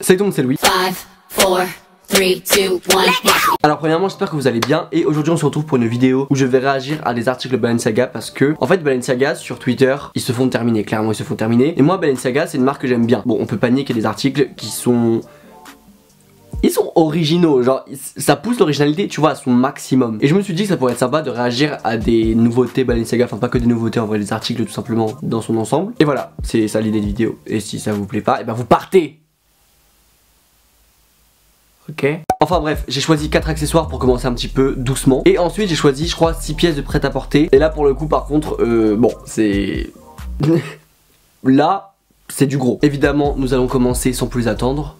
Salut tout le monde, c'est Louis. 5, 4, 3, 2, 1. Alors premièrement, j'espère que vous allez bien et aujourd'hui on se retrouve pour une vidéo où je vais réagir à des articles Balenciaga parce que en fait Balenciaga sur Twitter ils se font terminer, clairement ils se font terminer. Et moi Balenciaga c'est une marque que j'aime bien. Bon, on peut pas nier qu'il y a des articles qui sont... Ils sont originaux, genre ça pousse l'originalité tu vois à son maximum. Et je me suis dit que ça pourrait être sympa de réagir à des nouveautés Balenciaga, enfin pas que des nouveautés en vrai, les articles tout simplement dans son ensemble. Et voilà, c'est ça l'idée de vidéo. Et si ça vous plaît pas, et ben vous partez. Ok. Enfin bref, j'ai choisi 4 accessoires pour commencer un petit peu doucement. Et ensuite j'ai choisi je crois 6 pièces de prêt-à-porter. Et là pour le coup par contre, bon c'est... Là c'est du gros. Évidemment nous allons commencer sans plus attendre.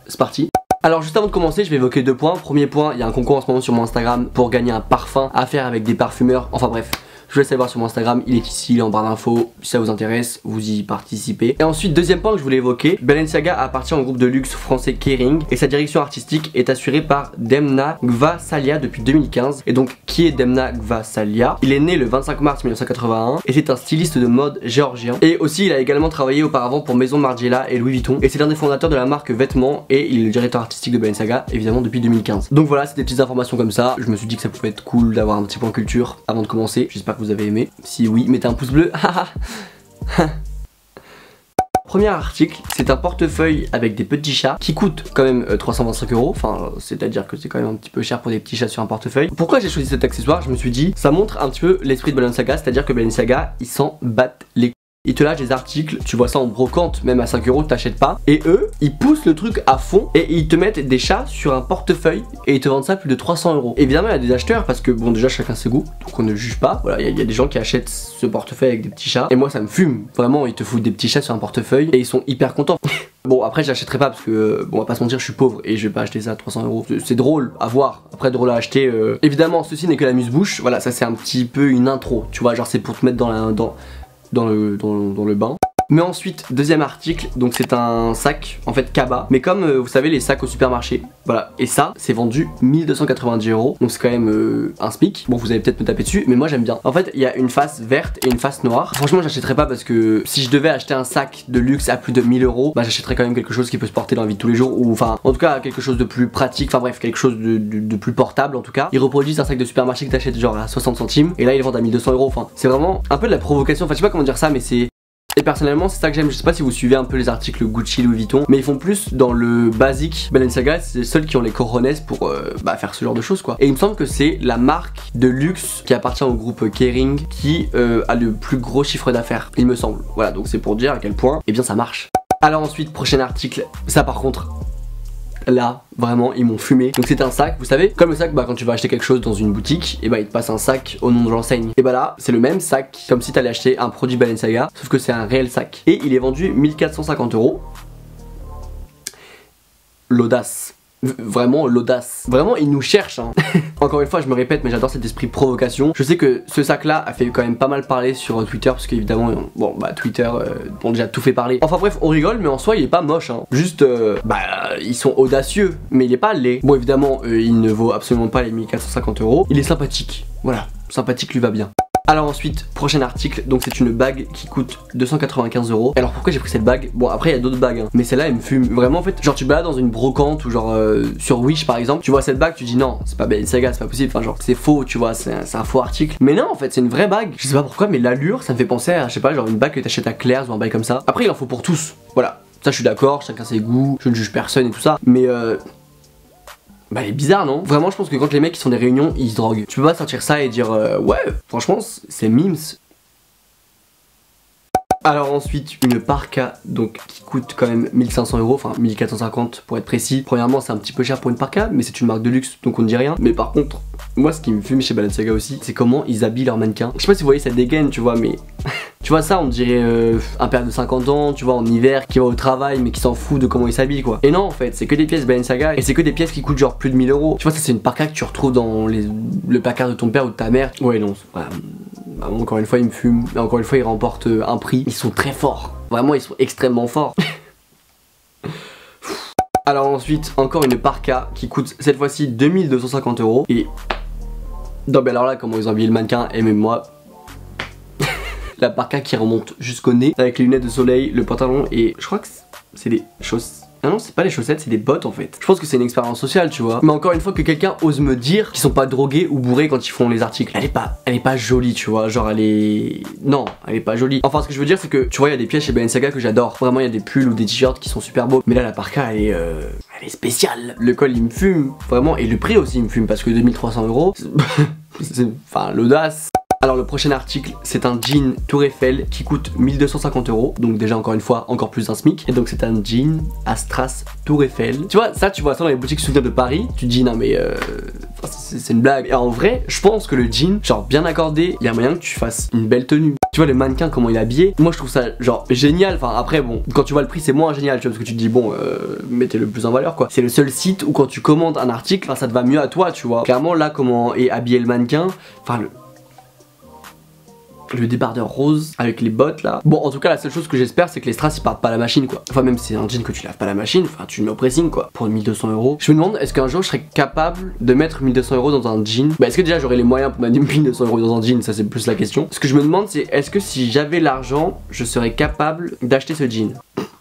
C'est parti. Alors juste avant de commencer je vais évoquer 2 points. Premier point, il y a un concours en ce moment sur mon Instagram pour gagner un parfum à faire avec des parfumeurs. Enfin bref, je vous laisse aller voir sur mon Instagram, il est ici, il est en barre d'infos. Si ça vous intéresse, vous y participez. Et ensuite, deuxième point que je voulais évoquer, Balenciaga appartient au groupe de luxe français Kering et sa direction artistique est assurée par Demna Gvasalia depuis 2015. Et donc, qui est Demna Gvasalia? Il est né le 25 mars 1981 et c'est un styliste de mode géorgien. Et aussi, il a également travaillé auparavant pour Maison Margiela et Louis Vuitton. Et c'est l'un des fondateurs de la marque vêtements et il est le directeur artistique de Balenciaga, évidemment, depuis 2015. Donc voilà, c'est des petites informations comme ça. Je me suis dit que ça pouvait être cool d'avoir un petit point culture avant de commencer. J'espère que vous avez aimé. Si oui, mettez un pouce bleu. Premier article, c'est un portefeuille avec des petits chats qui coûte quand même 325 €. Enfin, c'est à dire que c'est quand même un petit peu cher pour des petits chats sur un portefeuille. Pourquoi j'ai choisi cet accessoire? Je me suis dit, ça montre un petit peu l'esprit de Balenciaga, c'est à dire que Balenciaga, ils s'en battent les couilles. Ils te lâchent des articles, tu vois ça en brocante, même à 5 € t'achètes pas. Et eux, ils poussent le truc à fond et ils te mettent des chats sur un portefeuille et ils te vendent ça plus de 300 €. Évidemment, il y a des acheteurs parce que bon, déjà chacun ses goûts, donc on ne juge pas. Voilà, il y a des gens qui achètent ce portefeuille avec des petits chats. Et moi, ça me fume. Vraiment, ils te foutent des petits chats sur un portefeuille et ils sont hyper contents. Bon, après, j'achèterai pas parce que, bon, on va pas se mentir, je suis pauvre et je vais pas acheter ça à 300 €. C'est drôle à voir. Après, drôle à acheter. Évidemment, ceci n'est que la muse-bouche. Voilà, ça c'est un petit peu une intro. Tu vois, genre c'est pour te mettre dans le bain. Mais ensuite, deuxième article, donc c'est un sac, en fait Kaba. Mais comme vous savez les sacs au supermarché, voilà. Et ça, c'est vendu 1290 €. Donc c'est quand même un SMIC. Bon, vous allez peut-être me taper dessus, mais moi j'aime bien. En fait, il y a une face verte et une face noire. Franchement, j'achèterais pas parce que si je devais acheter un sac de luxe à plus de 1000 €, bah j'achèterais quand même quelque chose qui peut se porter dans la vie de tous les jours. Ou enfin, en tout cas, quelque chose de plus pratique. Enfin bref, quelque chose de plus portable en tout cas. Ils reproduisent un sac de supermarché que t'achètes genre à 60 centimes. Et là, ils le vendent à 1200 €. Enfin, c'est vraiment un peu de la provocation. Enfin, je sais pas comment dire ça, mais c'est... Et personnellement c'est ça que j'aime, je sais pas si vous suivez un peu les articles Gucci, Louis Vuitton, mais ils font plus dans le basique. Balenciaga c'est les seuls qui ont les cojones pour faire ce genre de choses quoi. Et il me semble que c'est la marque de luxe qui appartient au groupe Kering qui a le plus gros chiffre d'affaires, il me semble. Voilà, donc c'est pour dire à quel point, eh bien ça marche. Alors ensuite, prochain article, ça par contre... Là, vraiment, ils m'ont fumé. Donc c'est un sac, vous savez, comme le sac, bah quand tu vas acheter quelque chose dans une boutique, et bah il te passe un sac au nom de l'enseigne. Et bah là, c'est le même sac, comme si t'allais acheter un produit Balenciaga, sauf que c'est un réel sac. Et il est vendu 1450 €. L'audace. Vraiment l'audace. Vraiment ils nous cherchent hein. Encore une fois je me répète mais j'adore cet esprit provocation. Je sais que ce sac là a fait quand même pas mal parler sur Twitter parce qu'évidemment bon bah Twitter ont déjà tout fait parler. Enfin bref on rigole mais en soi il est pas moche hein. Juste ils sont audacieux mais il est pas laid. Bon évidemment il ne vaut absolument pas les 1450 €. Il est sympathique. Voilà, sympathique lui va bien. Alors ensuite, prochain article, donc c'est une bague qui coûte 295 €. Alors pourquoi j'ai pris cette bague? Bon après il y a d'autres bagues hein, mais celle-là elle me fume. Vraiment en fait, genre tu balades dans une brocante ou genre sur Wish par exemple, tu vois cette bague, tu dis non, c'est pas Balenciaga, c'est pas possible, enfin genre c'est faux, tu vois, c'est un faux article. Mais non en fait c'est une vraie bague. Je sais pas pourquoi mais l'allure ça me fait penser à, je sais pas, genre une bague que t'achètes à Claire's ou un bague comme ça. Après il en faut pour tous, voilà. Ça je suis d'accord, chacun ses goûts, je ne juge personne et tout ça. Mais bah elle est bizarre non? Vraiment je pense que quand les mecs ils font des réunions ils se droguent. Tu peux pas sortir ça et dire ouais franchement c'est mimes. Alors ensuite une parka donc qui coûte quand même 1500 €, enfin 1450 pour être précis. Premièrement c'est un petit peu cher pour une parka mais c'est une marque de luxe donc on ne dit rien. Mais par contre moi ce qui me fume chez Balenciaga aussi c'est comment ils habillent leurs mannequins. Je sais pas si vous voyez cette dégaine tu vois mais... Tu vois ça on dirait un père de 50 ans tu vois en hiver qui va au travail mais qui s'en fout de comment il s'habille quoi. Et non en fait c'est que des pièces Balenciaga et c'est que des pièces qui coûtent genre plus de 1000 €. Tu vois ça c'est une parka que tu retrouves dans le placard de ton père ou de ta mère. Ouais non voilà. Encore une fois ils me fument mais encore une fois ils remportent un prix. Ils sont très forts, vraiment ils sont extrêmement forts. Alors ensuite encore une parka qui coûte cette fois-ci 2250 €. Et non mais alors là comment ils ont habillé le mannequin et même moi. La parka qui remonte jusqu'au nez avec les lunettes de soleil, le pantalon et je crois que c'est des chaussettes. Ah non, c'est pas les chaussettes, c'est des bottes en fait. Je pense que c'est une expérience sociale, tu vois. Mais encore une fois, que quelqu'un ose me dire qu'ils sont pas drogués ou bourrés quand ils font les articles. Elle est pas jolie, tu vois. Genre, elle est. Non, elle est pas jolie. Enfin, ce que je veux dire, c'est que tu vois, il y a des pièces chez Balenciaga que j'adore. Vraiment, il y a des pulls ou des t-shirts qui sont super beaux. Mais là, la parka, elle est spéciale. Le col, il me fume. Vraiment. Et le prix aussi, il me fume parce que 2300 €. Enfin, l'audace. Alors le prochain article, c'est un jean Tour Eiffel qui coûte 1250 €. Donc déjà encore une fois, encore plus d'un SMIC. Et donc c'est un jean à strass Tour Eiffel. Tu vois ça dans les boutiques souvenirs de Paris. Tu te dis non mais c'est une blague. Et en vrai, je pense que le jean, genre bien accordé, il y a moyen que tu fasses une belle tenue. Tu vois le mannequin comment il est habillé. Moi je trouve ça genre génial. Enfin après bon, quand tu vois le prix c'est moins génial, tu vois, parce que tu te dis bon mettez le plus en valeur quoi. C'est le seul site où quand tu commandes un article, ça te va mieux à toi, tu vois. Clairement là comment est habillé le mannequin, enfin le débardeur rose avec les bottes là. Bon en tout cas la seule chose que j'espère c'est que les strass ils partent pas à la machine quoi. Enfin même si c'est un jean que tu laves pas à la machine, enfin tu le mets au pressing quoi. Pour 1200 €. Je me demande est-ce qu'un jour je serais capable de mettre 1200 € dans un jean. Bah est-ce que déjà j'aurais les moyens pour mettre 1200 € dans un jean, ça c'est plus la question. Ce que je me demande c'est est-ce que si j'avais l'argent je serais capable d'acheter ce jean.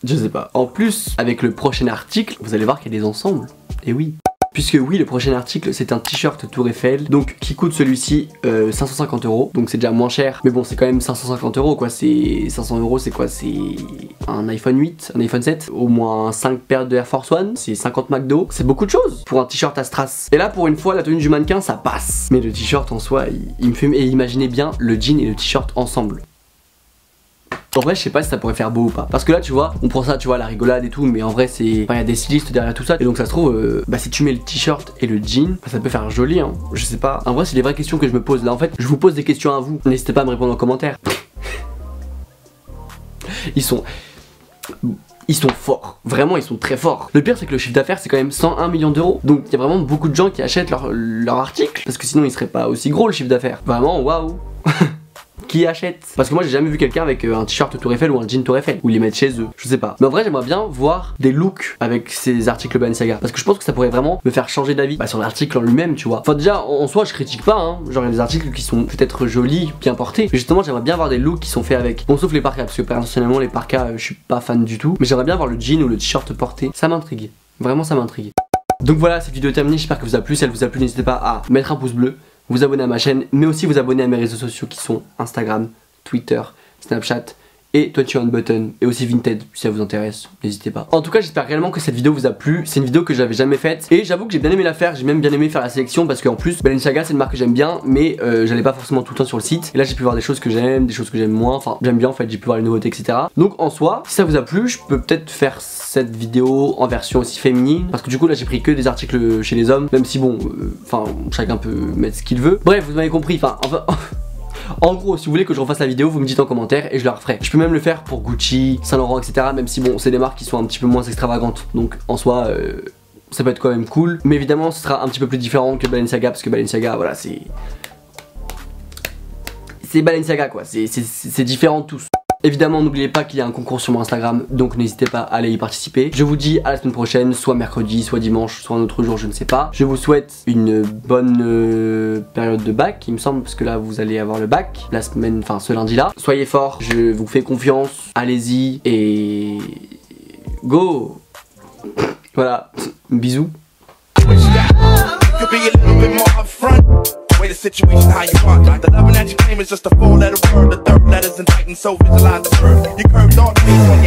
Je sais pas. En plus avec le prochain article vous allez voir qu'il y a des ensembles. Et oui. Puisque oui, le prochain article c'est un t-shirt Tour Eiffel, donc qui coûte celui-ci 550 €, donc c'est déjà moins cher, mais bon c'est quand même 550 € quoi, c'est 500 €, c'est quoi, c'est un iPhone 8, un iPhone 7, au moins 5 paires de Air Force One, c'est 50 McDo, c'est beaucoup de choses pour un t-shirt à strass. Et là pour une fois la tenue du mannequin ça passe, mais le t-shirt en soi il me fume, et imaginez bien le jean et le t-shirt ensemble. En vrai je sais pas si ça pourrait faire beau ou pas. Parce que là tu vois, on prend ça tu vois la rigolade et tout. Mais en vrai c'est... Enfin il y a des stylistes derrière tout ça. Et donc ça se trouve bah si tu mets le t-shirt et le jean bah, ça peut faire joli hein. Je sais pas. En vrai c'est les vraies questions que je me pose. Là en fait je vous pose des questions à vous. N'hésitez pas à me répondre en commentaire. Ils sont forts, vraiment ils sont très forts. Le pire c'est que le chiffre d'affaires c'est quand même 101 millions d'euros. Donc il y a vraiment beaucoup de gens qui achètent leur article. Parce que sinon il serait pas aussi gros le chiffre d'affaires. Vraiment waouh. Qui achète? Parce que moi j'ai jamais vu quelqu'un avec un t-shirt Tour Eiffel ou un jean Tour Eiffel, ou ils les mettent chez eux, je sais pas. Mais en vrai j'aimerais bien voir des looks avec ces articles Balenciaga, parce que je pense que ça pourrait vraiment me faire changer d'avis sur l'article en lui-même tu vois. Enfin déjà en soi je critique pas hein, genre il y a des articles qui sont peut-être jolis, bien portés, mais justement j'aimerais bien voir des looks qui sont faits avec. Bon sauf les parkas, parce que personnellement les parkas je suis pas fan du tout, mais j'aimerais bien voir le jean ou le t-shirt porté, ça m'intrigue, vraiment ça m'intrigue. Donc voilà, cette vidéo est terminée, j'espère que vous a plu. Si elle vous a plu n'hésitez pas à mettre un pouce bleu, vous abonner à ma chaîne, mais aussi vous abonner à mes réseaux sociaux qui sont Instagram, Twitter, Snapchat et 21 Button, et aussi Vinted si ça vous intéresse, n'hésitez pas. En tout cas j'espère réellement que cette vidéo vous a plu. C'est une vidéo que j'avais jamais faite et j'avoue que j'ai bien aimé la faire. J'ai même bien aimé faire la sélection parce qu'en plus Balenciaga c'est une marque que j'aime bien, mais j'allais pas forcément tout le temps sur le site. Et là j'ai pu voir des choses que j'aime, des choses que j'aime moins, enfin j'aime bien en fait, j'ai pu voir les nouveautés etc. Donc en soi si ça vous a plu je peux peut-être faire cette vidéo en version aussi féminine, parce que du coup là j'ai pris que des articles chez les hommes, même si bon enfin chacun peut mettre ce qu'il veut. Bref vous m'avez compris, enfin en gros, si vous voulez que je refasse la vidéo, vous me dites en commentaire et je la referai. Je peux même le faire pour Gucci, Saint Laurent, etc. Même si bon, c'est des marques qui sont un petit peu moins extravagantes. Donc en soi, ça peut être quand même cool. Mais évidemment, ce sera un petit peu plus différent que Balenciaga, parce que Balenciaga, voilà, c'est Balenciaga quoi. C'est différent de tous. Évidemment n'oubliez pas qu'il y a un concours sur mon Instagram, donc n'hésitez pas à aller y participer. Je vous dis à la semaine prochaine, soit mercredi, soit dimanche, soit un autre jour, je ne sais pas. Je vous souhaite une bonne période de bac, il me semble, parce que là vous allez avoir le bac, la semaine, enfin ce lundi là. Soyez forts, je vous fais confiance, allez-y et go. Voilà, bisous. Way the situation how you want. The loving that you claim is just a 4-letter word. The third letter's indicting, so visualize the verb. You curved on me.